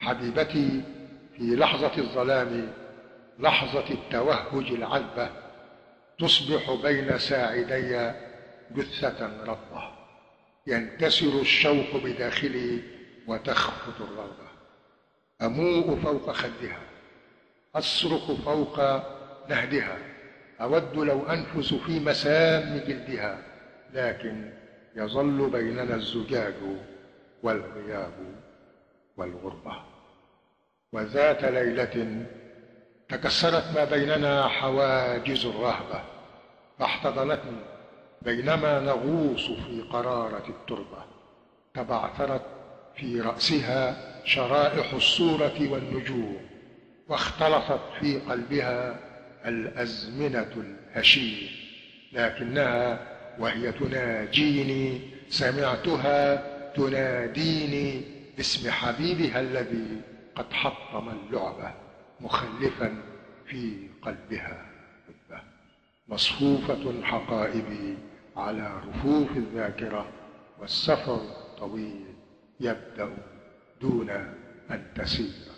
حبيبتي في لحظة الظلام، لحظة التوهج العذبة، تصبح بين ساعدي جثة رطبة، ينكسر الشوق بداخلي وتخفت الرغبة. أموء فوق خدها، أصرخ فوق نهدها، أود لو أنفس في مسام جلدها، لكن يظل بيننا الزجاج والغياب والغربة. وذات ليلة تكسرت ما بيننا حواجز الرهبة، فاحتضنتني بينما نغوص في قرارة التربة، تبعثرت في رأسها شرائح الصورة والنجوم، واختلطت في قلبها الأزمنة الهشيم، لكنها وهي تناجيني سمعتها تناديني باسم حبيبها الذي قد حطم اللعبة، مخلفا في قلبها حبه. مصفوفة حقائبي على رفوف الذاكرة، والسفر الطويل يبدأ دون أن تسير